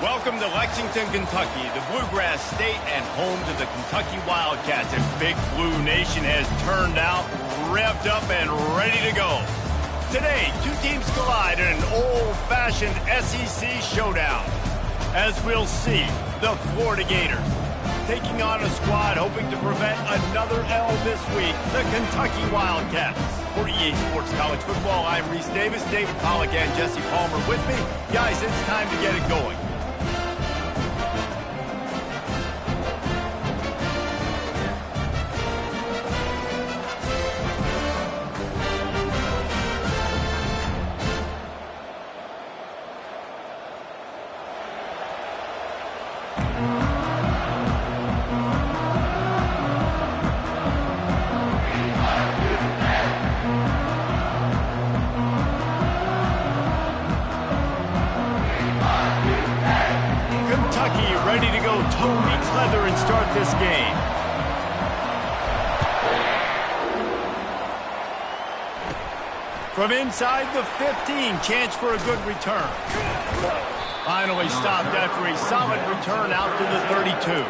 Welcome to Lexington, Kentucky, the Bluegrass State and home to the Kentucky Wildcats. And Big Blue Nation has turned out, revved up, and ready to go. Today, two teams collide in an old-fashioned SEC showdown. As we'll see, the Florida Gators taking on a squad hoping to prevent another L this week, the Kentucky Wildcats. For EA Sports College Football, I'm Reese Davis, David Pollack, and Jesse Palmer with me. Guys, it's time to get it going. Ready to go toe meets leather and start this game. From inside the 15, chance for a good return. Finally stopped after a solid return out to the 32.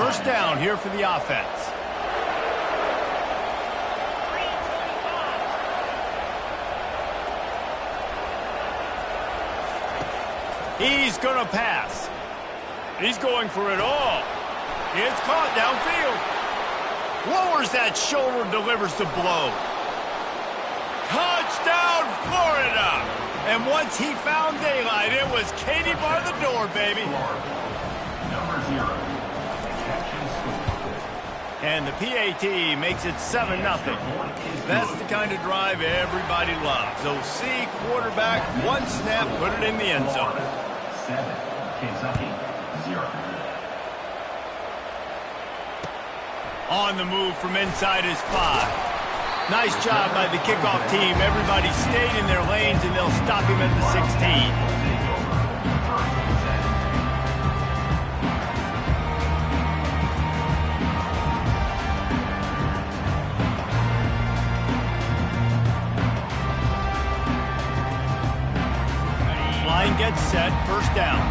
First down here for the offense. He's going to pass. He's going for it all. It's caught downfield. Lowers that shoulder, delivers the blow. Touchdown, Florida! And once he found daylight, it was Katie bar the door, baby. Number 0. And the PAT makes it 7-0. That's the kind of drive everybody loves. OC, quarterback, one snap, put it in the end zone. 7, Kentucky, 0. On the move from inside his 5. Nice job by the kickoff team. Everybody stayed in their lanes, and they'll stop him at the 16. Line gets set, first down.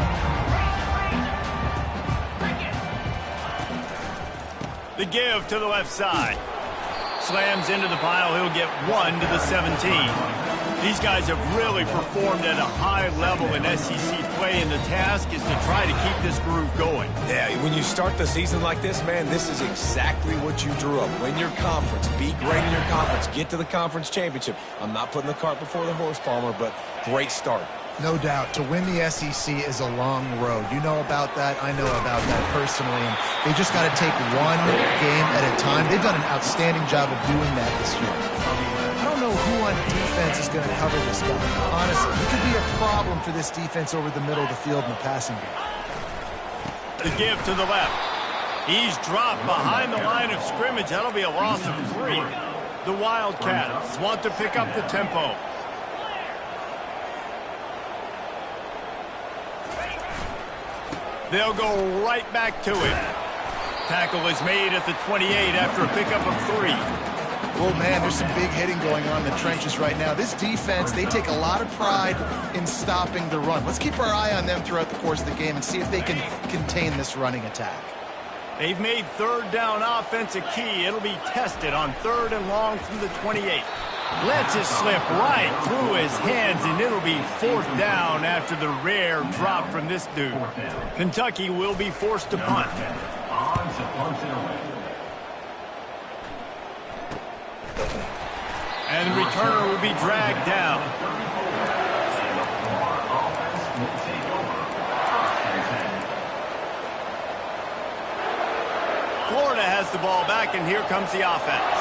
The give to the left side. Slams into the pile, he'll get 1 to the 17. These guys have really performed at a high level in SEC play, and the task is to try to keep this groove going. Yeah, when you start the season like this, man, this is exactly what you drew up. Win your conference, be great in your conference, get to the conference championship. I'm not putting the cart before the horse, Palmer, but great start. No doubt. To win the SEC is a long road. You know about that. I know about that personally. And they just got to take one game at a time. They've done an outstanding job of doing that this year. I don't know who on defense is going to cover this guy. Honestly, he could be a problem for this defense over the middle of the field in the passing game. The give to the left. He's dropped behind the line of scrimmage. That'll be a loss of 3. The Wildcats want to pick up the tempo. They'll go right back to it. Tackle is made at the 28 after a pickup of 3. Well, man, there's some big hitting going on in the trenches right now. This defense, they take a lot of pride in stopping the run. Let's keep our eye on them throughout the course of the game and see if they can contain this running attack. They've made third down offense a key. It'll be tested on 3rd and long from the 28. Lets it slip right through his hands, and it'll be 4th down after the rare drop from this dude. Kentucky will be forced to punt. And the returner will be dragged down. Florida has the ball back, and here comes the offense.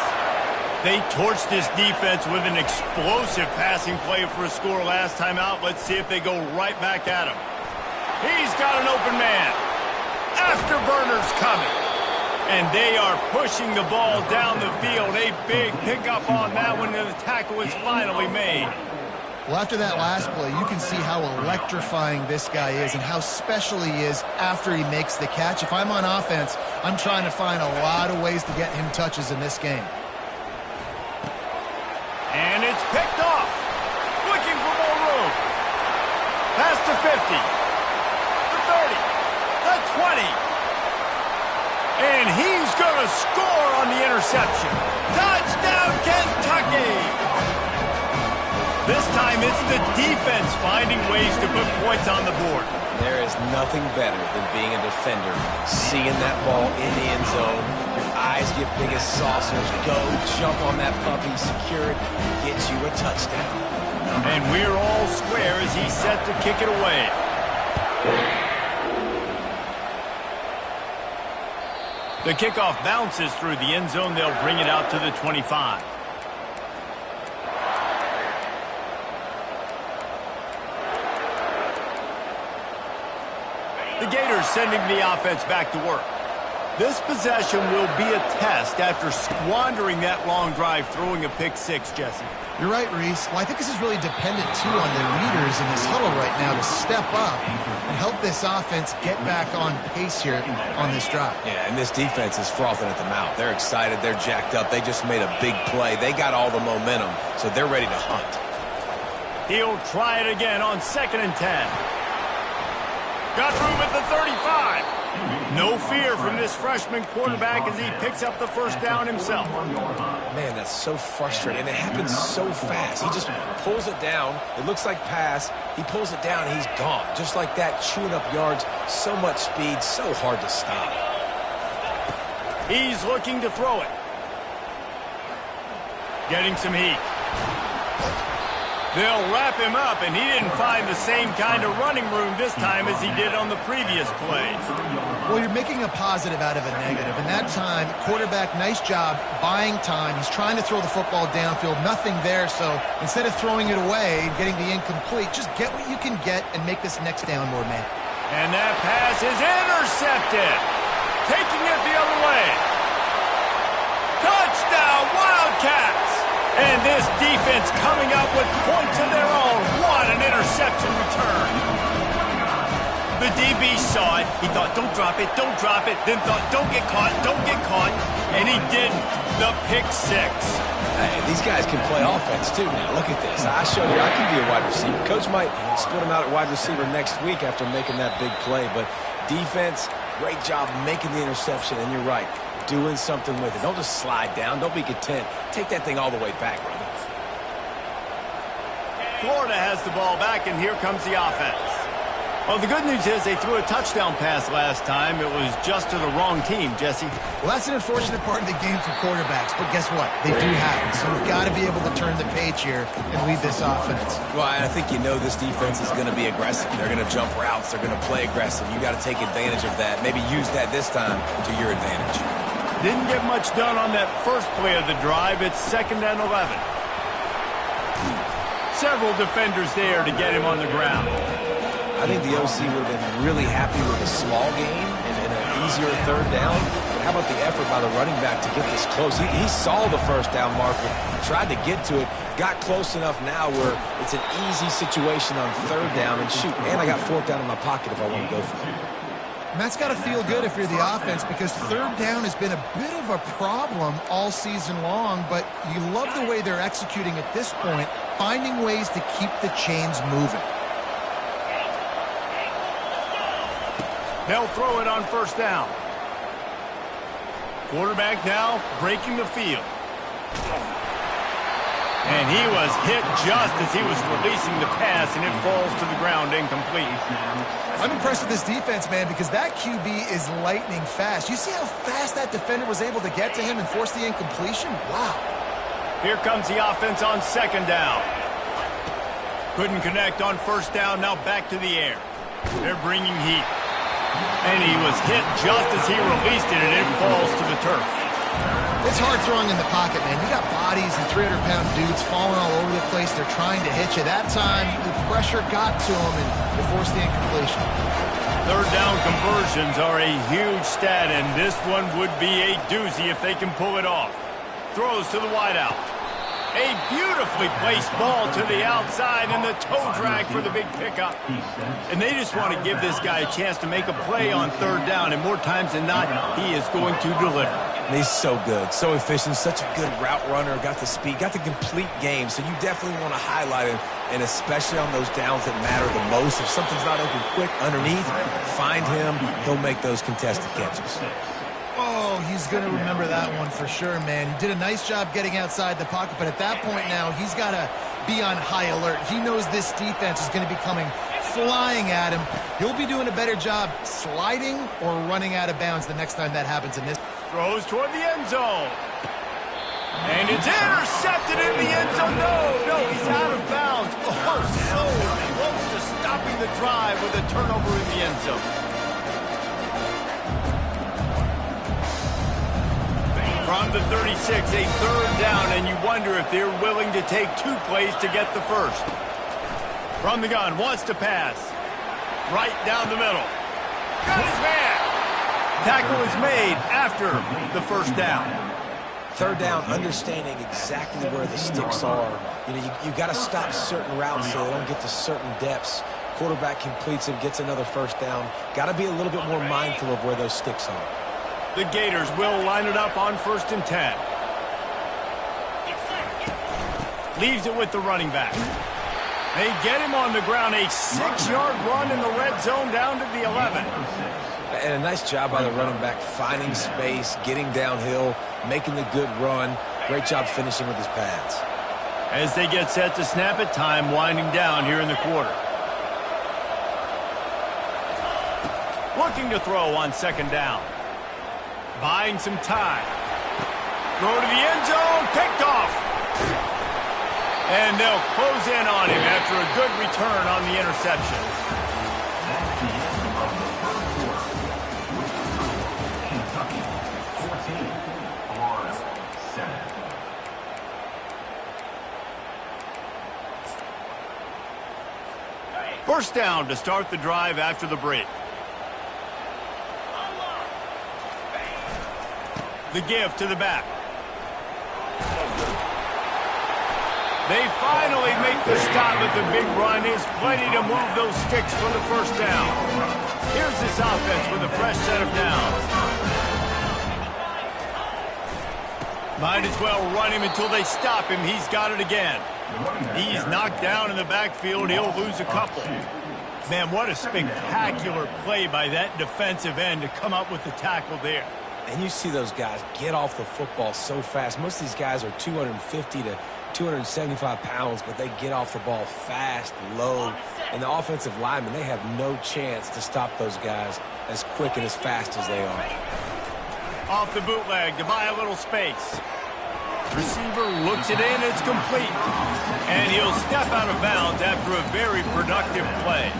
They torched this defense with an explosive passing play for a score last time out. Let's see if they go right back at him. He's got an open man. Afterburners coming. And they are pushing the ball down the field. A big pickup on that one, and the tackle is finally made. Well, after that last play, you can see how electrifying this guy is and how special he is after he makes the catch. If I'm on offense, I'm trying to find a lot of ways to get him touches in this game. And it's picked off. Looking for more room. the 50, the 30, the 20. And he's going to score on the interception. Touchdown, Kentucky! This time it's the defense finding ways to put points on the board. There is nothing better than being a defender, seeing that ball in the end zone. Your eyes get big as saucers. Go, jump on that puppy, secure it, get you a touchdown. And we're all square as he's set to kick it away. The kickoff bounces through the end zone. They'll bring it out to the 25. The Gators sending the offense back to work. This possession will be a test after squandering that long drive, throwing a pick six, Jesse. You're right, Reese. Well, I think this is really dependent, too, on their leaders in this huddle right now to step up and help this offense get back on pace here on this drive. Yeah, and this defense is frothing at the mouth. They're excited. They're jacked up. They just made a big play. They got all the momentum, so they're ready to hunt. He'll try it again on 2nd and 10. Got room at the 35. No fear from this freshman quarterback as he picks up the first down himself. Man, that's so frustrating. And it happens so fast. He just pulls it down. It looks like pass. He pulls it down, and he's gone. Just like that, chewing up yards. So much speed, so hard to stop. He's looking to throw it. Getting some heat. They'll wrap him up, and he didn't find the same kind of running room this time as he did on the previous plays. Well, you're making a positive out of a negative. And that time, quarterback, nice job buying time. He's trying to throw the football downfield. Nothing there, so instead of throwing it away and getting the incomplete, just get what you can get and make this next down more man. And that pass is intercepted. Taking it the other way. Touchdown, Wildcats! And this defense coming up with points of their own. What an interception return. The DB saw it. He thought, don't drop it, don't drop it. Then thought, don't get caught, don't get caught. And he didn't. The pick six. Hey, these guys can play offense, too. Now, look at this. I showed you I can be a wide receiver. Coach might split him out at wide receiver next week after making that big play. But defense, great job making the interception. And you're right. Doing something with it. Don't just slide down. Don't be content. Take that thing all the way back, brother. Florida has the ball back, and here comes the offense. Well, the good news is they threw a touchdown pass last time. It was just to the wrong team, Jesse. Well, that's an unfortunate part of the game for quarterbacks, but guess what? They do happen, so we've got to be able to turn the page here and lead this offense. Well, I think you know this defense is going to be aggressive. They're going to jump routes. They're going to play aggressive. You got to take advantage of that. Maybe use that this time to your advantage. Didn't get much done on that first play of the drive. It's 2nd and 11. Several defenders there to get him on the ground. I think the OC would have been really happy with a small game and an easier 3rd down. But how about the effort by the running back to get this close? He saw the first down marker, tried to get to it, got close enough now where it's an easy situation on 3rd down. And shoot, and I got 4th down in my pocket if I want to go for it. And that's got to feel good if you're the offense because 3rd down has been a bit of a problem all season long, but you love the way they're executing at this point, finding ways to keep the chains moving. They'll throw it on 1st down. Quarterback now breaking the field. And he was hit just as he was releasing the pass, and it falls to the ground incomplete. I'm impressed with this defense, man, because that QB is lightning fast. You see how fast that defender was able to get to him and force the incompletion? Wow. Here comes the offense on 2nd down. Couldn't connect on 1st down, now back to the air. They're bringing heat. And he was hit just as he released it, and it falls to the turf. It's hard throwing in the pocket, man. You got bodies and 300-pound dudes falling all over the place. They're trying to hit you. That time, the pressure got to him, and it forced the incompletion. 3rd down conversions are a huge stat, and this one would be a doozy if they can pull it off. Throws to the wideout. A beautifully placed ball to the outside, and the toe drag for the big pickup. And they just want to give this guy a chance to make a play on 3rd down, and more times than not, he is going to deliver. And he's so good, so efficient, such a good route runner, got the speed, got the complete game. So you definitely want to highlight him, and especially on those downs that matter the most. If something's not open quick underneath, find him. He'll make those contested catches. Oh, he's going to remember that one for sure, man. He did a nice job getting outside the pocket, but at that point now, he's got to be on high alert. He knows this defense is going to be coming flying at him. He'll be doing a better job sliding or running out of bounds the next time that happens in this. Throws toward the end zone. And it's intercepted in the end zone. No, he's out of bounds. Oh, so close to stopping the drive with a turnover in the end zone. From the 36, a third down, and you wonder if they're willing to take 2 plays to get the first. From the gun, wants to pass. Right down the middle. Got his man. Tackle is made after the first down. Third down, understanding exactly where the sticks are. You know, you got to stop certain routes so they don't get to certain depths. Quarterback completes them, gets another first down. Got to be a little bit more mindful of where those sticks are. The Gators will line it up on 1st and 10. Leaves it with the running back. They get him on the ground. A 6-yard run in the red zone down to the 11. And a nice job by the running back, finding space, getting downhill, making the good run. Great job finishing with his pads. As they get set to snap it, time winding down here in the quarter. Looking to throw on 2nd down. Buying some time. Throw to the end zone, picked off. And they'll close in on him after a good return on the interception. That's the end of the first quarter. Kentucky 14, Florida 7. First down to start the drive after the break. The give to the back. They finally make the stop, but the big run is plenty to move those sticks for the first down. Here's this offense with a fresh set of downs. Might as well run him until they stop him. He's got it again. He's knocked down in the backfield. He'll lose a couple. Man, what a spectacular play by that defensive end to come up with the tackle there. And you see those guys get off the football so fast. Most of these guys are 250 to 275 pounds, but they get off the ball fast, low. And the offensive linemen, they have no chance to stop those guys as quick and as fast as they are. Off the bootleg to buy a little space. Receiver looks it in, it's complete. And he'll step out of bounds after a very productive play.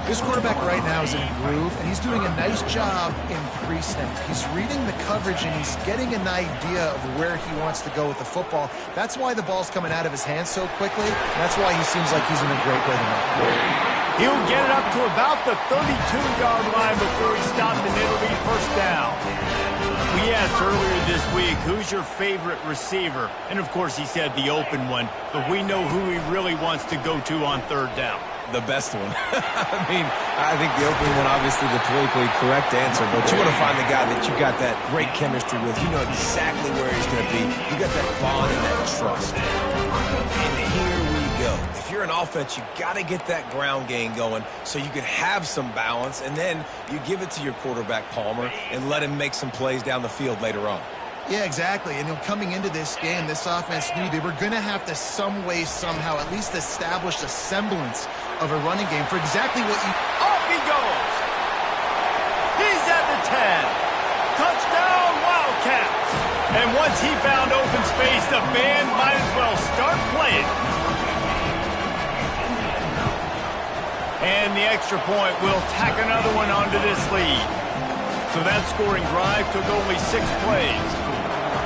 This quarterback right now is in a groove, and he's doing a nice job in pre-snap. He's reading the coverage, and he's getting an idea of where he wants to go with the football. That's why the ball's coming out of his hands so quickly. That's why he seems like he's in a great way tonight. He'll get it up to about the 32-yard line before he stopped, and it'll be first down. We asked earlier this week, who's your favorite receiver? And, of course, he said the open one, but we know who he really wants to go to on 3rd down. The best one. I mean, I think the opening one, obviously the politically correct answer, but you want to find the guy that you got that great chemistry with. You know exactly where he's going to be. You got that bond and that trust. And here we go. If you're an offense, you got to get that ground game going so you can have some balance, and then you give it to your quarterback, Palmer, and let him make some plays down the field later on. Yeah, exactly. And coming into this game, this offense knew they were going to have to some way, somehow, at least establish a semblance of a running game for exactly what you... Off he goes! He's at the 10. Touchdown, Wildcats! And once he found open space, the band might as well start playing. And the extra point will tack another one onto this lead. So that scoring drive took only 6 plays.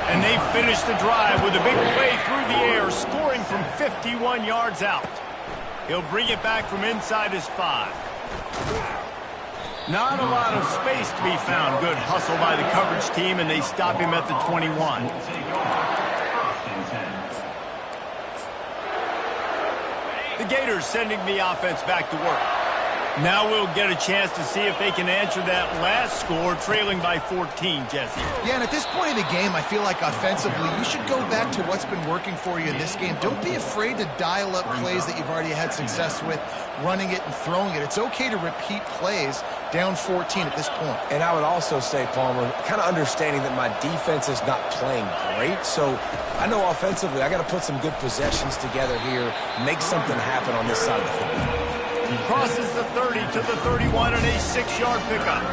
And they finished the drive with a big play through the air, scoring from 51 yards out. He'll bring it back from inside his 5. Not a lot of space to be found. Good hustle by the coverage team, and they stop him at the 21. The Gators sending the offense back to work. Now we'll get a chance to see if they can answer that last score, trailing by 14, Jesse. Yeah, and at this point in the game, I feel like offensively, you should go back to what's been working for you in this game. Don't be afraid to dial up plays that you've already had success with, running it and throwing it. It's okay to repeat plays down 14 at this point. And I would also say, Palmer, kind of understanding that my defense is not playing great, so I know offensively I got to put some good possessions together here, make something happen on this side of the football. Crosses the 30 to the 31 and a 6-yard pickup.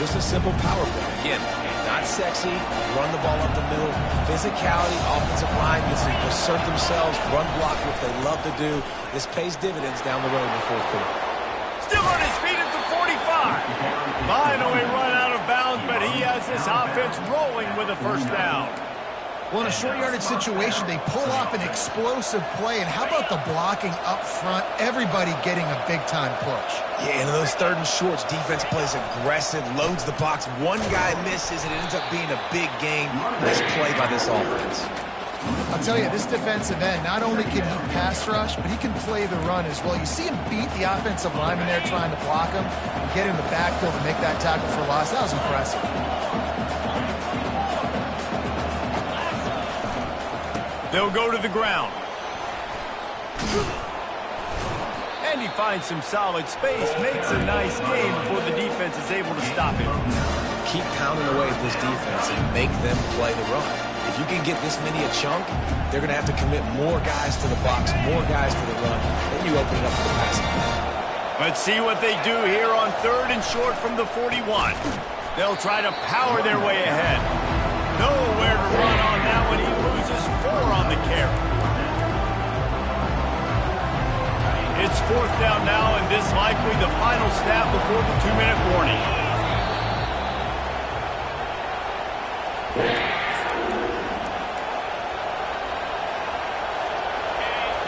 Just a simple power play. Again, not sexy, run the ball up the middle, physicality, offensive line gets to assert themselves, run block, which they love to do. This pays dividends down the road in the fourth quarter. Still on his feet at the 45. Finally run out of bounds, but he has this offense rolling with a first down. Well, in a short yardage situation, they pull off an explosive play. And how about the blocking up front? Everybody getting a big-time push. Yeah, and those third and shorts, defense plays aggressive, loads the box. One guy misses, and it ends up being a big gain. Nice play by this offense. I'll tell you, this defensive end, not only can he pass rush, but he can play the run as well. You see him beat the offensive lineman there trying to block him, and get in the backfield to make that tackle for loss. That was impressive. They'll go to the ground. And he finds some solid space, makes a nice game before the defense is able to stop him. Keep pounding away at this defense and make them play the run. If you can get this many a chunk, they're going to have to commit more guys to the box, more guys to the run, then you open it up for the passing. Let's see what they do here on third and short from the 41. They'll try to power their way ahead. Nowhere to run on that one. He loses 4 on the carry. It's fourth down now, and this likely the final snap before the 2-minute warning.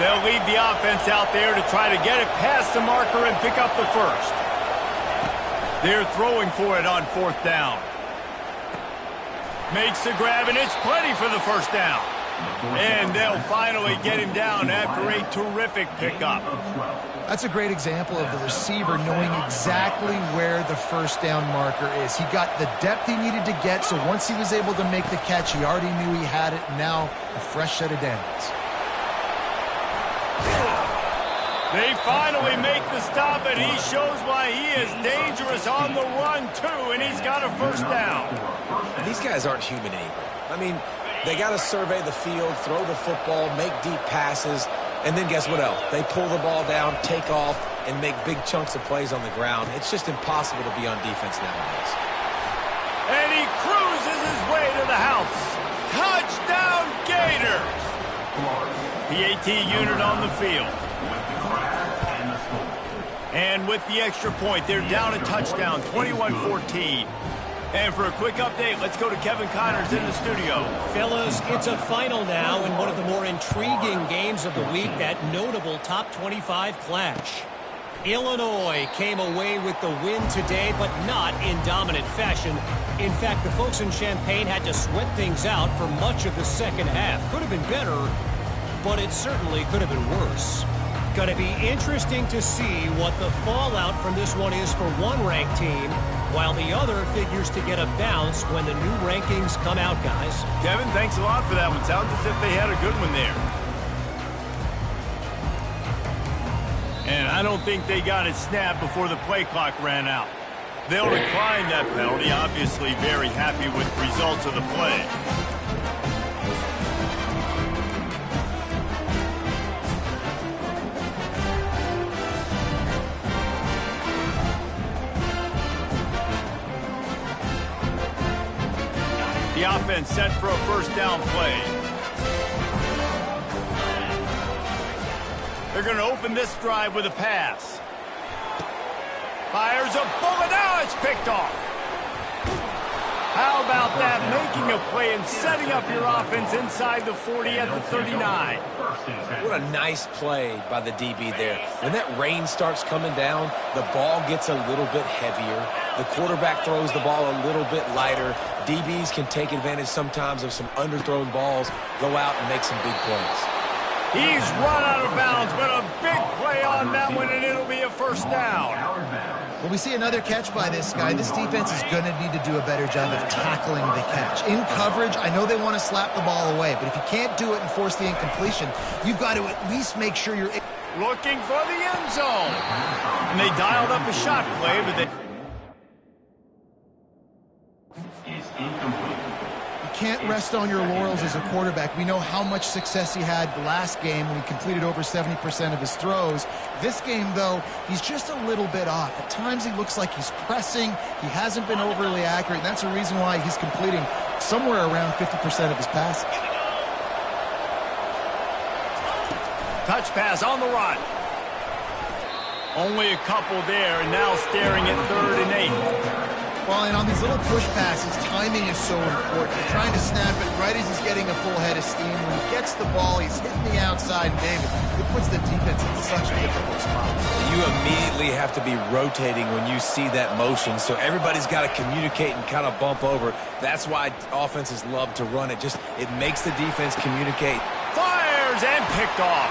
They'll leave the offense out there to try to get it past the marker and pick up the first. They're throwing for it on fourth down. Makes the grab, and it's plenty for the first down. And they'll finally get him down after a terrific pickup. That's a great example of the receiver knowing exactly where the first down marker is. He got the depth he needed to get, so once he was able to make the catch, he already knew he had it. Now, a fresh set of downs. They finally make the stop, and he shows why he is dangerous on the run, too, and he's got a first down. And these guys aren't human anymore. I mean, they got to survey the field, throw the football, make deep passes, and then guess what else? They pull the ball down, take off, and make big chunks of plays on the ground. It's just impossible to be on defense nowadays. And he cruises his way to the house. Touchdown, Gators! PAT unit on the field. And with the extra point, they're down a touchdown, 21-14. And for a quick update, let's go to Kevin Connors in the studio. Fellas, it's a final now in one of the more intriguing games of the week, that notable top 25 clash. Illinois came away with the win today, but not in dominant fashion. In fact, the folks in Champaign had to sweat things out for much of the second half. Could have been better, but it certainly could have been worse. Going to be interesting to see what the fallout from this one is for one ranked team, while the other figures to get a bounce when the new rankings come out, guys. Kevin, thanks a lot for that one. Sounds as if they had a good one there. And I don't think they got it snapped before the play clock ran out. They'll decline that penalty, obviously very happy with the results of the play. The offense set for a first down play. They're going to open this drive with a pass. Fires a bullet. Now it's picked off. How about that? Making a play and setting up your offense inside the 40 at the 39. What a nice play by the DB there. When that rain starts coming down, the ball gets a little bit heavier. The quarterback throws the ball a little bit lighter. DBs can take advantage sometimes of some underthrown balls, go out and make some big plays. He's run out of bounds, but a big play on that one, and it'll be a first down. Well, we see another catch by this guy. This defense is going to need to do a better job of tackling the catch. In coverage, I know they want to slap the ball away, but if you can't do it and force the incompletion, you've got to at least make sure you're looking for the end zone. And they dialed up a shot play, but they... Is incomplete. You can't rest on your laurels as a quarterback. We know how much success he had the last game when he completed over 70% of his throws. This game, though, he's just a little bit off. At times he looks like he's pressing. He hasn't been overly accurate, and that's the reason why he's completing somewhere around 50% of his passes. Touch pass on the run. Only a couple there, and now staring at 3rd and 8. Well, and on these little push passes, timing is so important. You're trying to snap it right as he's getting a full head of steam. When he gets the ball, he's hitting the outside, and David, it puts the defense in such a difficult spot. You immediately have to be rotating when you see that motion, so everybody's got to communicate and kind of bump over. That's why offenses love to run it. It makes the defense communicate. Fires and picked off.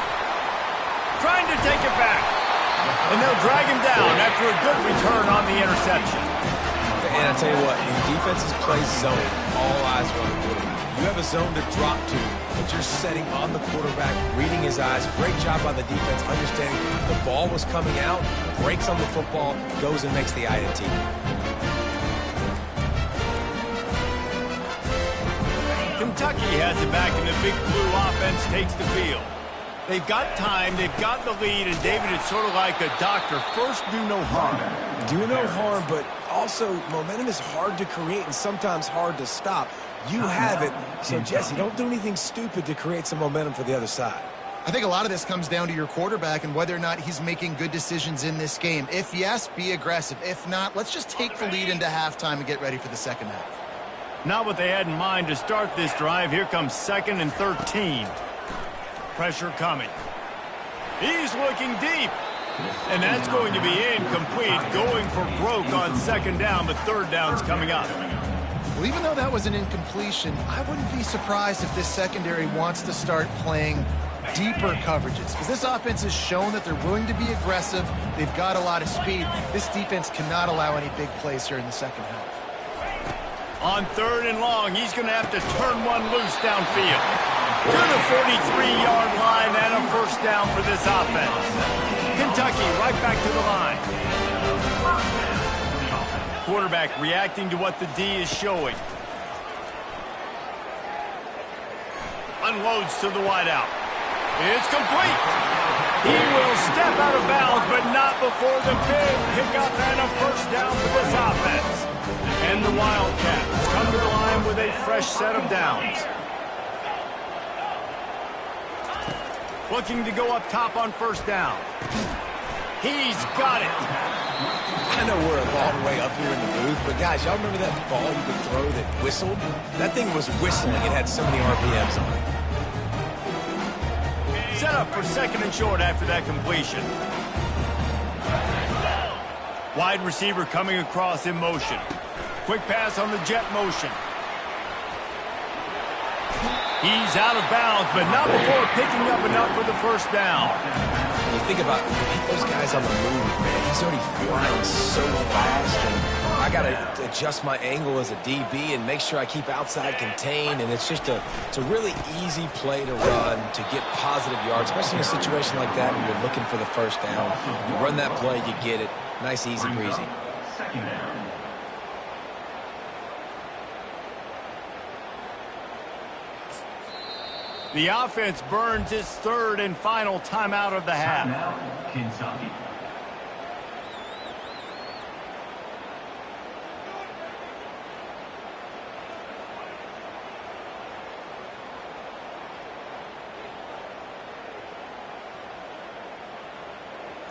Trying to take it back. And they'll drag him down after a good return on the interception. And I tell you what, when defenses play zone, all eyes are on the quarterback. You have a zone to drop to, but you're setting on the quarterback, reading his eyes. Great job by the defense, understanding the ball was coming out, breaks on the football, goes and makes the INT. Kentucky has it back, and the Big Blue offense takes the field. They've got time, they've got the lead, and David, it's sort of like a doctor. First, do no harm. Do no harm, but also momentum is hard to create and sometimes hard to stop. You have it, so Jesse, don't do anything stupid to create some momentum for the other side. I think a lot of this comes down to your quarterback and whether or not he's making good decisions in this game. If yes, be aggressive. If not, let's just take the lead into halftime and get ready for the second half. Not what they had in mind to start this drive. Here comes 2nd and 13. Pressure coming. He's looking deep. And that's going to be incomplete. Going for broke on 2nd down, but 3rd down's coming up. Well, even though that was an incompletion, I wouldn't be surprised if this secondary wants to start playing deeper coverages, because this offense has shown that they're willing to be aggressive. They've got a lot of speed. This defense cannot allow any big plays here in the second half. On 3rd and long, he's going to have to turn one loose downfield. To the 43-yard line and a first down for this offense. Kentucky right back to the line. Quarterback reacting to what the D is showing. Unloads to the wideout. It's complete. He will step out of bounds, but not before the big pickup and a first down for this offense. And the Wildcats come to the line with a fresh set of downs. Looking to go up top on first down. He's got it. I know we're a long way up here in the booth, but guys, y'all remember that ball you could throw that whistled? That thing was whistling. It had so many RPMs on it. Set up for 2nd and short after that completion. Wide receiver coming across in motion. Quick pass on the jet motion. He's out of bounds, but not before picking up enough for the first down. When you think about those guys on the move, man, he's already flying so fast, and I got to adjust my angle as a DB and make sure I keep outside contained, and it's just a really easy play to run to get positive yards, especially in a situation like that when you're looking for the first down. You run that play, you get it. Nice, easy breezy. 2nd down. The offense burns its 3rd and final timeout of the half. Timeout, Kentucky.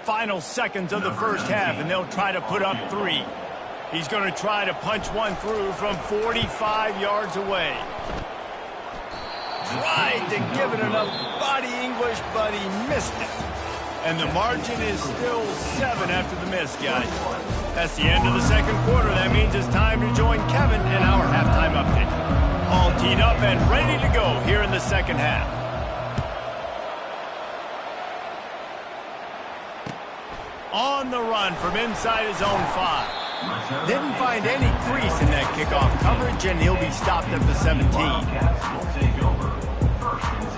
Final seconds of the first half, and they'll try to put up 3. He's going to try to punch one through from 45 yards away. Tried to give it enough body English, but he missed it. And the margin is still 7 after the miss, guys. That's the end of the second quarter. That means it's time to join Kevin in our halftime update. All teed up and ready to go here in the second half. On the run from inside his own 5. Didn't find any crease in that kickoff coverage, and he'll be stopped at the 17. Wildcats will take over 1st and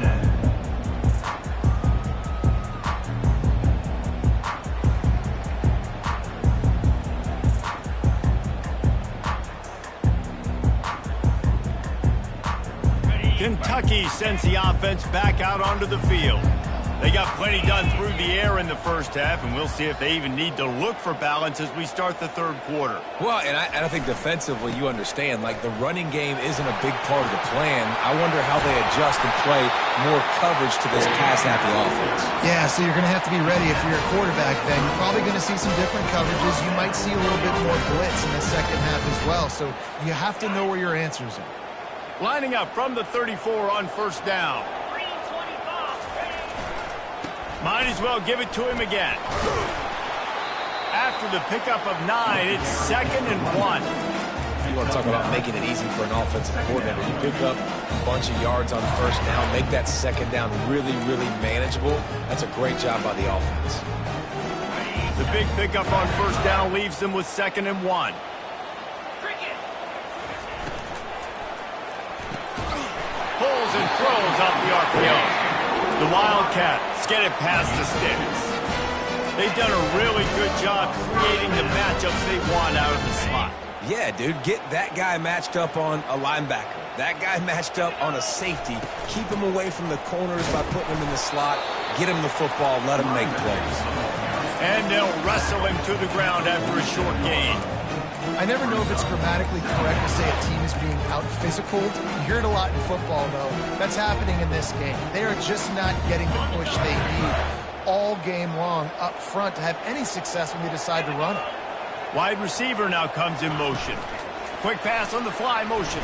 10. Kentucky sends the offense back out onto the field. They got plenty done through the air in the first half, and we'll see if they even need to look for balance as we start the third quarter. Well, and I think defensively, you understand, like the running game isn't a big part of the plan. I wonder how they adjust and play more coverage to this pass-happy offense. Yeah, so you're going to have to be ready if you're a quarterback then. You're probably going to see some different coverages. You might see a little bit more blitz in the second half as well, so you have to know where your answers are. Lining up from the 34 on first down. Might as well give it to him again. After the pickup of 9, it's 2nd and 1. You want to talk about making it easy for an offensive coordinator. You pick up a bunch of yards on first down, make that second down really, really manageable. That's a great job by the offense. The big pickup on first down leaves them with 2nd and 1. Pulls and throws off the RPO. The Wildcats get it past the sticks. They've done a really good job creating the matchups they want out of the slot. Yeah, dude, get that guy matched up on a linebacker. That guy matched up on a safety. Keep him away from the corners by putting him in the slot. Get him the football, let him make plays. And they'll wrestle him to the ground after a short gain. I never know if it's grammatically correct to say a team is being out-physicaled. You hear it a lot in football, though. That's happening in this game. They are just not getting the push they need all game long up front to have any success when they decide to run it. Wide receiver now comes in motion. Quick pass on the fly motion.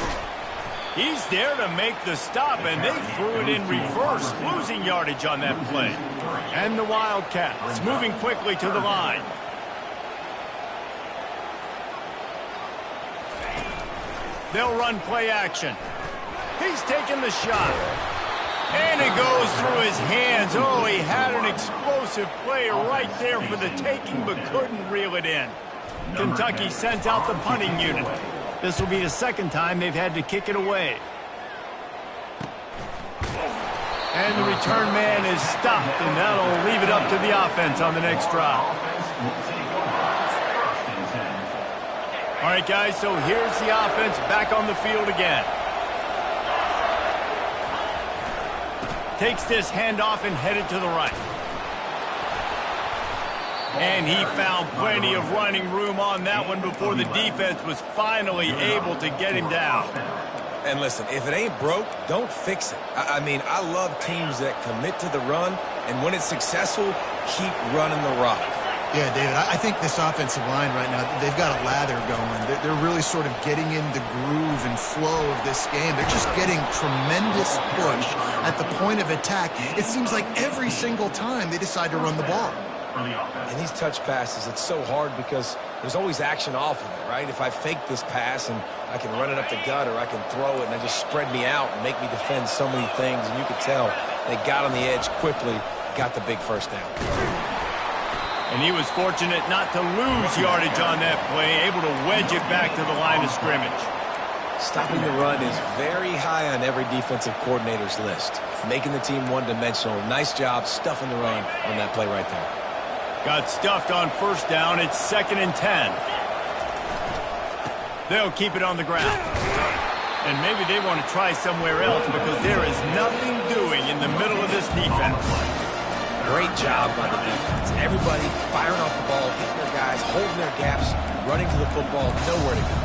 He's there to make the stop, and they threw it in reverse, losing yardage on that play. And the Wildcats moving quickly to the line. They'll run play action. He's taking the shot. And it goes through his hands. Oh, he had an explosive play right there for the taking, but couldn't reel it in. Kentucky sent out the punting unit. This will be the second time they've had to kick it away. And the return man is stopped, and that'll leave it up to the offense on the next drive. All right, guys, so here's the offense back on the field again. Takes this handoff and headed to the right. And he found plenty of running room on that one before the defense was finally able to get him down. And listen, if it ain't broke, don't fix it. I mean, I love teams that commit to the run, and when it's successful, keep running the rock. Yeah, David, I think this offensive line right now, they've got a lather going. They're really sort of getting in the groove and flow of this game. They're just getting tremendous push at the point of attack. It seems like every single time they decide to run the ball. And these touch passes, it's so hard because there's always action off of it, right? If I fake this pass and I can run it up the gut or I can throw it and they just spread me out and make me defend so many things, and you could tell they got on the edge quickly, got the big first down. And he was fortunate not to lose yardage on that play, able to wedge it back to the line of scrimmage. Stopping the run is very high on every defensive coordinator's list. Making the team one-dimensional. Nice job stuffing the run on that play right there. Got stuffed on first down. It's 2nd and 10. They'll keep it on the ground. And maybe they want to try somewhere else because there is nothing doing in the middle of this defense. Great job by the defense. Everybody firing off the ball, hitting their guys, holding their gaps, running to the football, nowhere to go.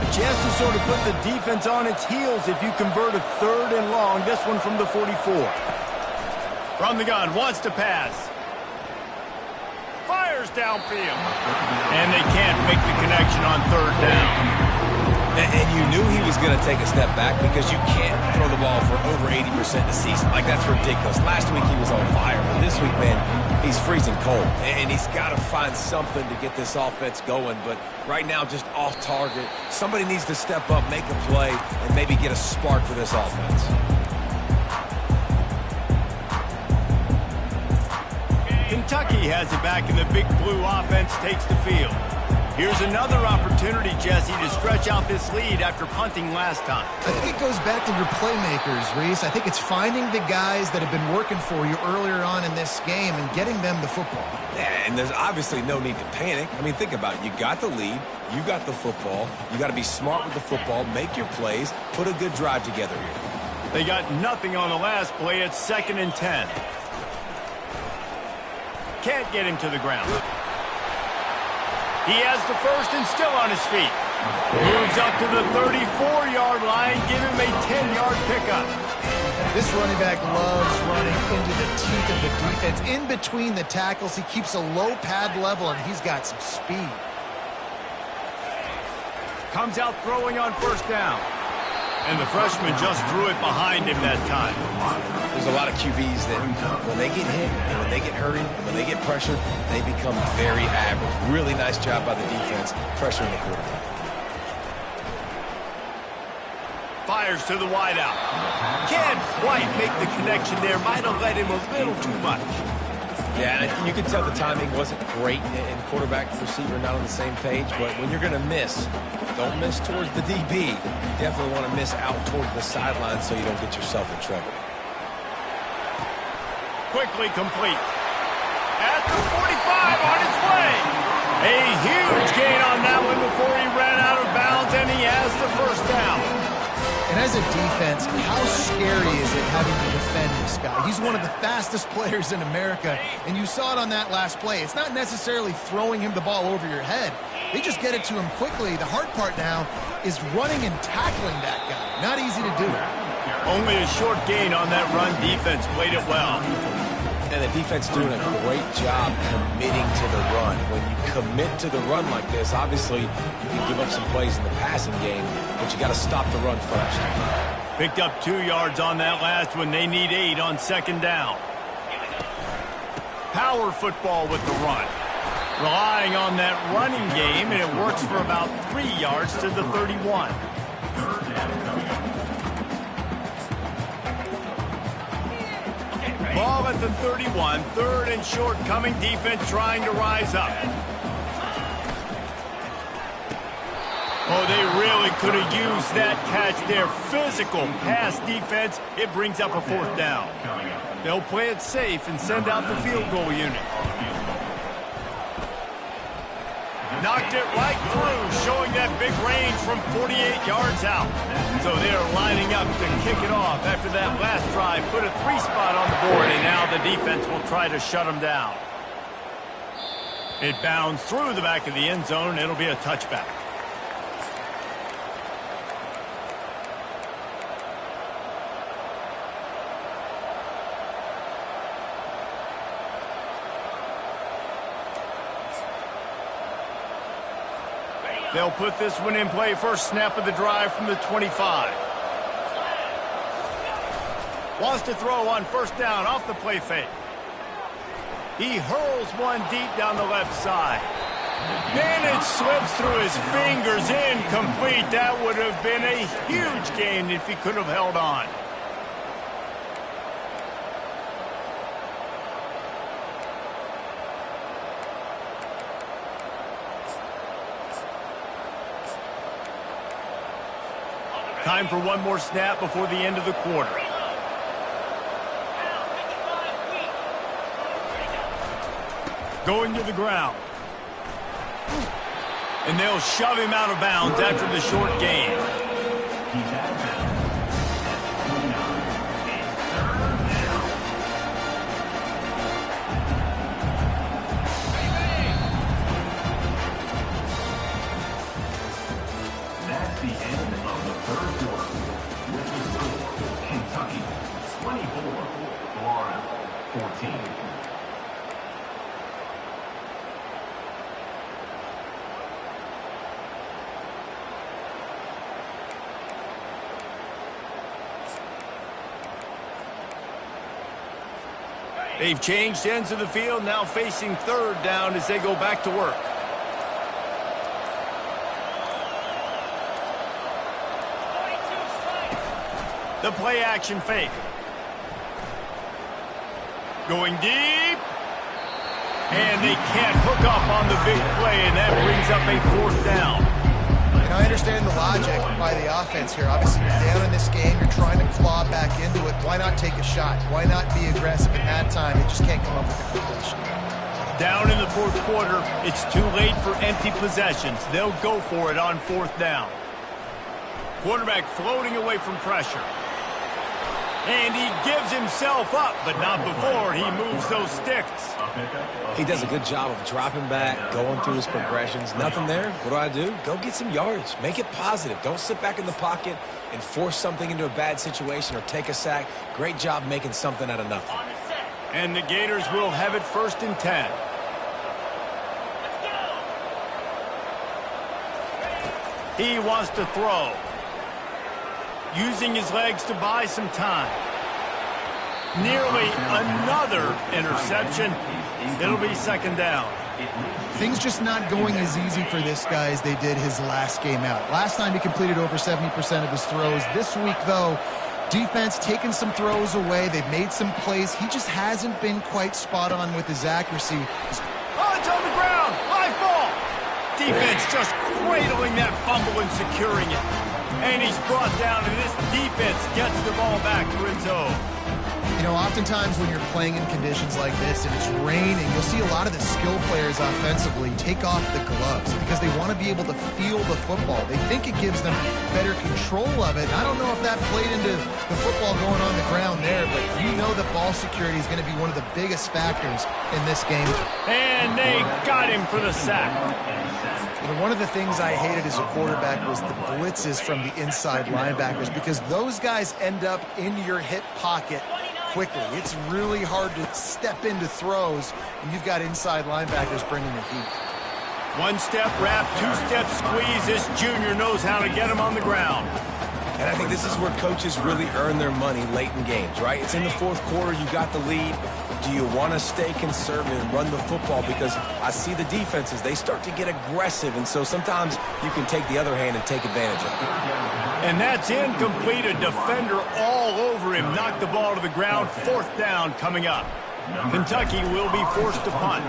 A chance to sort of put the defense on its heels if you convert a 3rd and long. This one from the 44. From the gun, wants to pass. Fires downfield. And they can't make the connection on 3rd down. And you knew he was going to take a step back because you can't throw the ball for over 80% of the season. Like, that's ridiculous. Last week he was on fire, but this week, man, he's freezing cold. And he's got to find something to get this offense going. But right now, just off target. Somebody needs to step up, make a play, and maybe get a spark for this offense. Kentucky has it back, and the Big Blue offense takes the field. Here's another opportunity, Jesse, to stretch out this lead after punting last time. I think it goes back to your playmakers, Reese. I think it's finding the guys that have been working for you earlier on in this game and getting them the football. Yeah, and there's obviously no need to panic. I mean, think about it. You got the lead. You got the football. You got to be smart with the football, make your plays, put a good drive together here. They got nothing on the last play. It's 2nd and 10. Can't get him to the ground. He has the first and still on his feet. Moves up to the 34-yard line. Give him a 10-yard pickup. This running back loves running into the teeth of the defense. In between the tackles, he keeps a low pad level, and he's got some speed. Comes out throwing on 1st down. And the freshman just threw it behind him that time. There's a lot of QBs that when they get hit and when they get hurried and when they get pressured, they become very average. Really nice job by the defense pressuring the quarterback. Fires to the wideout. Can't quite make the connection there. Might have let him a little too much. Yeah, and you can tell the timing wasn't great and quarterback and receiver not on the same page, but when you're going to miss, don't miss towards the DB. You definitely want to miss out towards the sideline so you don't get yourself in trouble. Quickly complete. At the 45 on his way. A huge gain on that one before he ran out of bounds, and he has the 1st down. And as a defense, how scary is it having to defend this guy? He's one of the fastest players in America, and you saw it on that last play. It's not necessarily throwing him the ball over your head. They just get it to him quickly. The hard part now is running and tackling that guy. Not easy to do. Only a short gain on that run. Defense played it well. And the defense doing a great job committing to the run. When you commit to the run like this, obviously you can give up some plays in the passing game, but you got to stop the run first. Picked up 2 yards on that last one. They need 8 on 2nd down. Power football with the run. Relying on that running game, and it works for about 3 yards to the 31. Ball at the 31, 3rd and short coming. Defense trying to rise up. Oh, they really could have used that catch there. Physical pass defense. It brings up a 4th down. They'll play it safe and send out the field goal unit. Knocked it right through, showing that big range from 48 yards out. So they're lining up to kick it off after that last drive. Put a 3 spot on the board, and now the defense will try to shut them down. It bounds through the back of the end zone. It'll be a touchback. They'll put this one in play. First snap of the drive from the 25. Wants to throw on 1st down off the play fake. He hurls one deep down the left side. And it slips through his fingers, incomplete. That would have been a huge gain if he could have held on. Time for one more snap before the end of the quarter. Going to the ground. And they'll shove him out of bounds after the short gain. That's the end of the 3rd quarter. With the score, Kentucky 24, Florida 14. They've changed ends of the field, now facing 3rd down as they go back to work. The play action fake. Going deep. And they can't hook up on the big play, and that brings up a 4th down. And I understand the logic by the offense here. Obviously, you're down in this game. You're trying to claw back into it. Why not take a shot? Why not be aggressive in that time? They just can't come up with a completion. Down in the 4th quarter, it's too late for empty possessions. They'll go for it on 4th down. Quarterback floating away from pressure. And he gives himself up, but not before he moves those sticks. He does a good job of dropping back, going through his progressions. Nothing there. What do? Go get some yardage. Make it positive. Don't sit back in the pocket and force something into a bad situation or take a sack. Great job making something out of nothing. And the Gators will have it 1st and 10. He wants to throw. Using his legs to buy some time. Nearly another interception. It'll be 2nd down. Things just not going as easy for this guy as they did his last game out. Last time he completed over 70% of his throws. This week, though, defense taking some throws away. They've made some plays. He just hasn't been quite spot on with his accuracy. Oh, it's on the ground. Live ball. Defense just cradling that fumble and securing it. And he's brought down, and this defense gets the ball back for its own. You know, oftentimes when you're playing in conditions like this and it's raining, you'll see a lot of the skill players offensively take off the gloves because they want to be able to feel the football. They think it gives them better control of it. I don't know if that played into the football going on the ground there, but you know that ball security is going to be one of the biggest factors in this game. And they got him for the sack. You know, one of the things I hated as a quarterback was the blitzes from the inside linebackers because those guys end up in your hip pocket quickly. It's really hard to step into throws when you've got inside linebackers bringing the heat. 1-step wrap, 2-step squeeze. This junior knows how to get him on the ground. And I think this is where coaches really earn their money late in games, right? It's in the 4th quarter. You got the lead. Do you want to stay conservative and run the football? Because I see the defenses, they start to get aggressive, and so sometimes you can take the other hand and take advantage of it. And that's incomplete. A defender all over him. Knocked the ball to the ground. 4th down coming up. Kentucky will be forced to punt.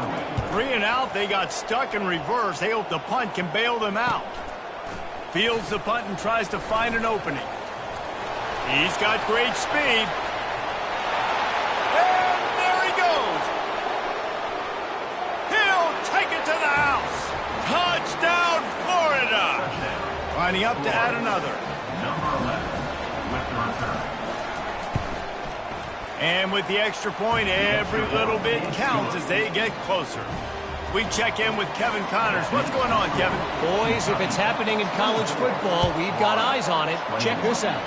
3 and out. They got stuck in reverse. They hope the punt can bail them out. Fields the punt and tries to find an opening. He's got great speed. And there he goes. He'll take it to the house. Touchdown, Florida. Lining up to add another. Number 11 with the return. And with the extra point, every little bit counts as they get closer. We check in with Kevin Connors. What's going on, Kevin? Boys, if it's happening in college football, we've got eyes on it. Check this out.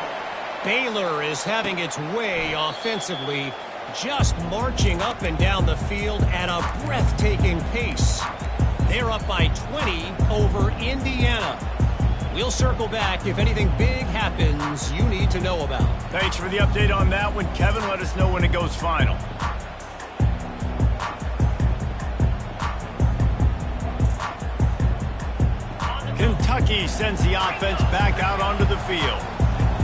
Baylor is having its way offensively, just marching up and down the field at a breathtaking pace. They're up by 20 over Indiana. We'll circle back if anything big happens you need to know about. Thanks for the update on that one, Kevin. Let us know when it goes final. Kentucky sends the offense back out onto the field.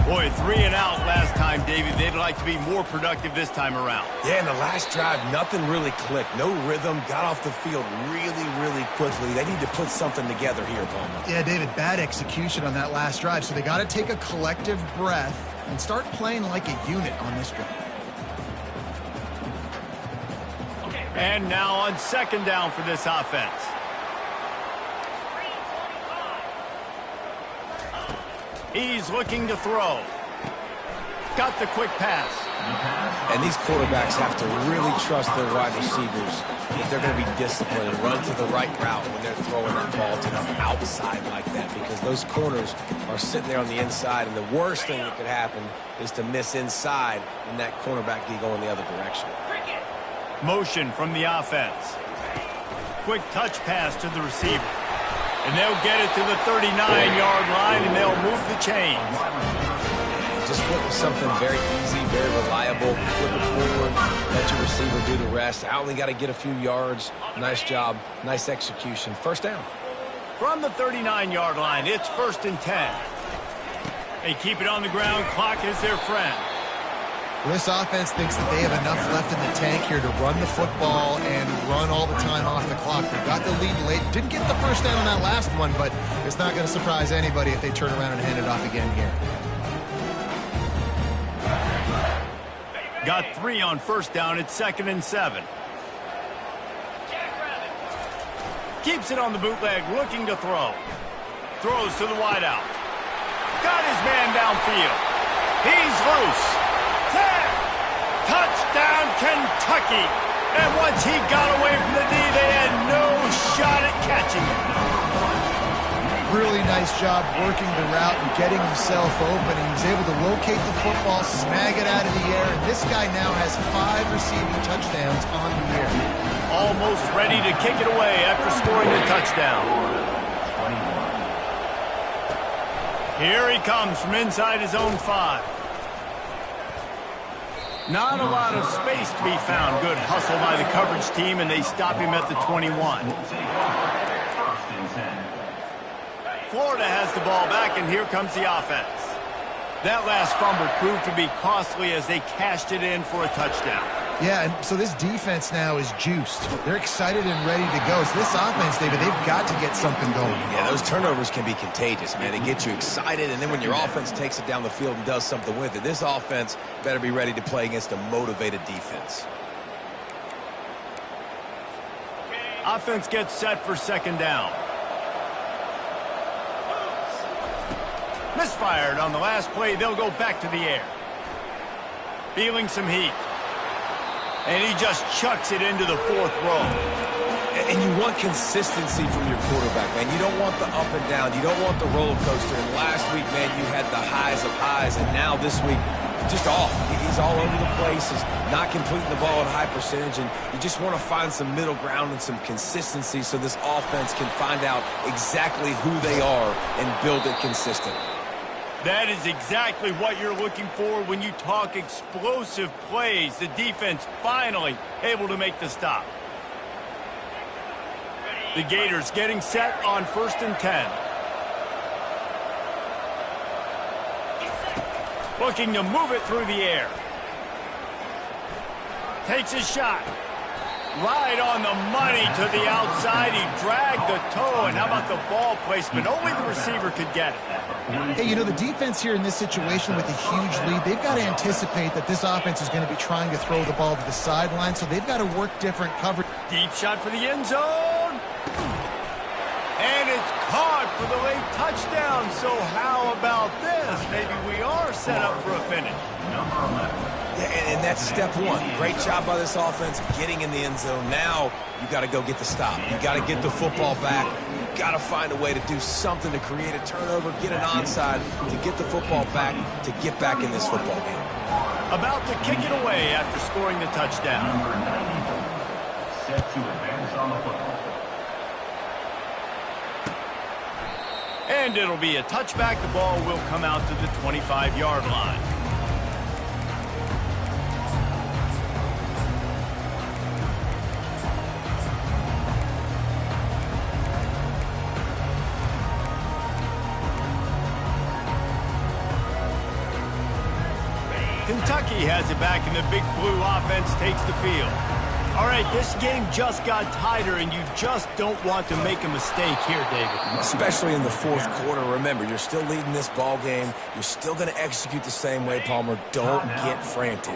Boy, 3 and out last time, David. They'd like to be more productive this time around. Yeah, in the last drive, nothing really clicked. No rhythm, got off the field really quickly. They need to put something together here, Palmer. Yeah, David, bad execution on that last drive, so they got to take a collective breath and start playing like a unit on this drive. And now on 2nd down for this offense. He's looking to throw. Got the quick pass. And these quarterbacks have to really trust their wide receivers that they're going to be disciplined and run to the right route when they're throwing that ball to the outside like that, because those corners are sitting there on the inside, and the worst thing that could happen is to miss inside and that cornerback be going the other direction. Motion from the offense. Quick touch pass to the receiver. And they'll get it to the 39-yard line, and they'll move the chains. Just flip with something very easy, very reliable. Flip it forward, let your receiver do the rest. I only got to get a few yards. Nice job, nice execution. 1st down. From the 39-yard line, it's 1st and 10. They keep it on the ground. Clock is their friend. This offense thinks that they have enough left in the tank here to run the football and run all the time off the clock. They got the lead late. Didn't get the first down on that last one, but it's not going to surprise anybody if they turn around and hand it off again here. Got 3 on first down. It's 2nd and 7. Keeps it on the bootleg, looking to throw. Throws to the wideout. Got his man downfield. He's loose. Touchdown, Kentucky. And once he got away from the D, they had no shot at catching him. Really nice job working the route and getting himself open. He was able to locate the football, snag it out of the air, and this guy now has 5 receiving touchdowns on the year. Almost ready to kick it away after scoring the touchdown. Here he comes from inside his own 5. Not a lot of space to be found. Good hustle by the coverage team, and they stop him at the 21. Florida has the ball back, and here comes the offense. That last fumble proved to be costly as they cashed it in for a touchdown. Yeah, and so this defense now is juiced. They're excited and ready to go. So this offense, David, they've got to get something going. Yeah, those turnovers can be contagious, man. They get you excited, and then when your offense takes it down the field and does something with it, this offense better be ready to play against a motivated defense. Offense gets set for 2nd down. Misfired on the last play. They'll go back to the air. Feeling some heat. And he just chucks it into the 4th row. And you want consistency from your quarterback, man. You don't want the up and down. You don't want the roller coaster. And last week, man, you had the highs of highs. And now this week, just off. He's all over the place. He's not completing the ball at a high percentage. And you just want to find some middle ground and some consistency so this offense can find out exactly who they are and build it consistently. That is exactly what you're looking for when you talk explosive plays. The defense finally able to make the stop. The Gators getting set on 1st and 10. Looking to move it through the air. Takes his shot. Right on the money to the outside. He dragged the toe, and how about the ball placement? Only the receiver could get it. Hey, you know, the defense here in this situation with a huge lead, they've got to anticipate that this offense is going to be trying to throw the ball to the sideline, so they've got to work different coverage. Deep shot for the end zone. And it's caught for the late touchdown. So how about this? Maybe we are set up for a finish. Yeah, and that's step 1. Great job by this offense getting in the end zone. Now you got to go get the stop. You got to get the football back. You got to find a way to do something to create a turnover, get an onside, to get the football back, to get back in this football game. About to kick it away after scoring the touchdown. Number 94, set to advance on the football. And it'll be a touchback. The ball will come out to the 25-yard line. Kentucky has it back, and the Big Blue offense takes the field. All right, this game just got tighter, and you just don't want to make a mistake here, David. Especially in the 4th quarter. Remember, you're still leading this ball game. You're still going to execute the same way, Palmer. Don't get frantic.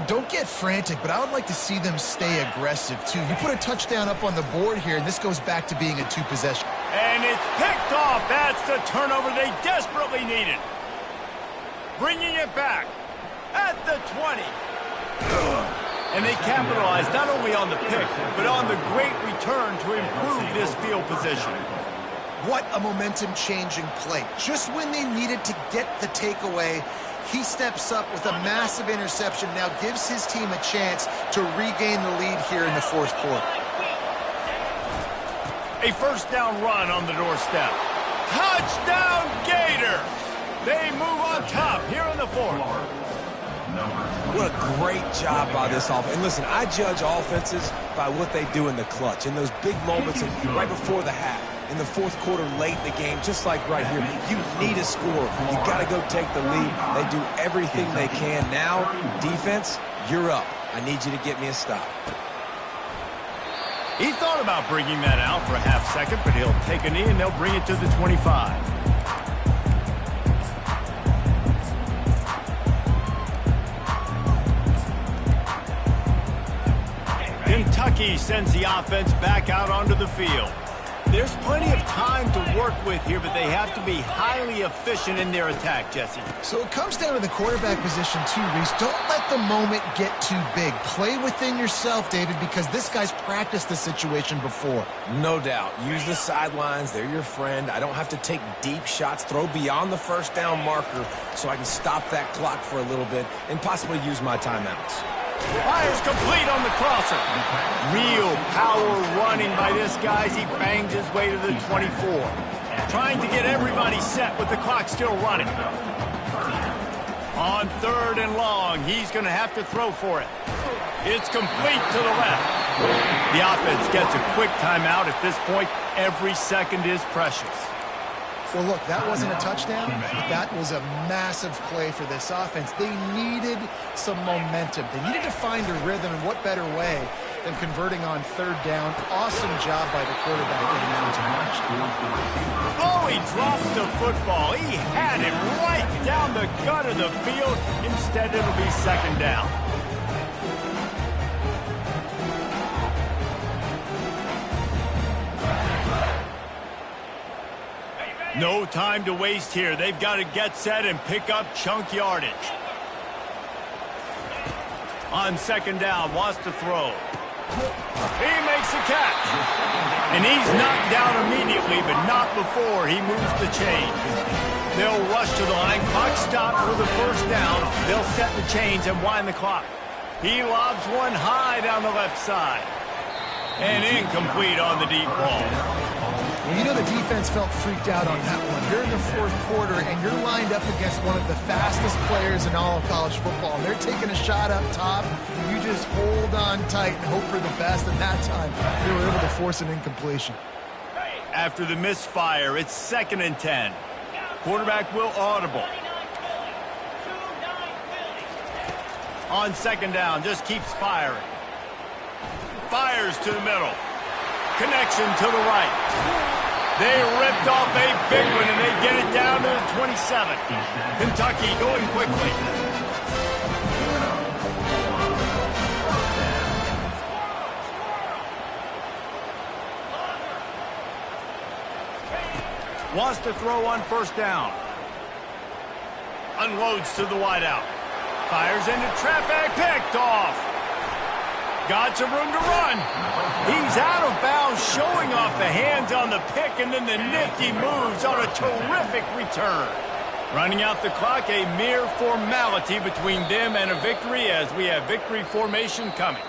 Don't get frantic, but I would like to see them stay aggressive, too. You put a touchdown up on the board here, and this goes back to being a 2-possession. And it's picked off. That's the turnover they desperately needed. Bringing it back at the 20. And they capitalized not only on the pick, but on the great return to improve this field position. What a momentum-changing play. Just when they needed to get the takeaway, he steps up with a massive interception, now gives his team a chance to regain the lead here in the 4th quarter. A 1st down run on the doorstep. Touchdown, Gator! They move on top here in the 4th. What a great job by this offense. And listen, I judge offenses by what they do in the clutch, in those big moments and right before the half. in the fourth quarter late in the game, just like right here. You need a score. You got to go take the lead. They do everything they can. Now, defense, you're up. I need you to get me a stop. He thought about bringing that out for a half second, but he'll take a knee and they'll bring it to the 25. Kentucky sends the offense back out onto the field. There's plenty of time to work with here, but they have to be highly efficient in their attack, Jesse. So it comes down to the quarterback position too, Reese. Don't let the moment get too big. Play within yourself, David, because this guy's practiced the situation before. No doubt. Use the sidelines. They're your friend. I don't have to take deep shots. Throw beyond the first down marker so I can stop that clock for a little bit and possibly use my timeouts. Fires complete on the crosser. Real power running by this guy as he bangs his way to the 24. Trying to get everybody set with the clock still running. On 3rd and long, he's going to have to throw for it. It's complete to the left. The offense gets a quick timeout. At this point, every second is precious. Well, look, that wasn't a touchdown, but that was a massive play for this offense. They needed some momentum. They needed to find a rhythm, and what better way than converting on 3rd down. Awesome job by the quarterback getting down to March. Oh, he drops the football. He had it right down the gut of the field. Instead, it'll be 2nd down. No time to waste here. They've got to get set and pick up chunk yardage. On 2nd down, wants to throw. He makes a catch. And he's knocked down immediately, but not before he moves the chains. They'll rush to the line. Clock stopped for the 1st down. They'll set the chains and wind the clock. He lobs one high down the left side. And incomplete on the deep ball. You know the defense felt freaked out on that one. You're in the 4th quarter, and you're lined up against one of the fastest players in all of college football. And they're taking a shot up top. You just hold on tight and hope for the best. And that time, they were able to force an incompletion. After the misfire, it's 2nd and 10. Quarterback will audible. On 2nd down, just keeps firing. Fires to the middle. Connection to the right. They ripped off a big one, and they get it down to the 27. Kentucky going quickly. Wants to throw on 1st down. Unloads to the wideout. Fires into traffic, picked off. Got some room to run. He's out of bounds, showing off the hands on the pick, and then the nifty moves on a terrific return. Running out the clock, a mere formality between them and a victory as we have victory formation coming.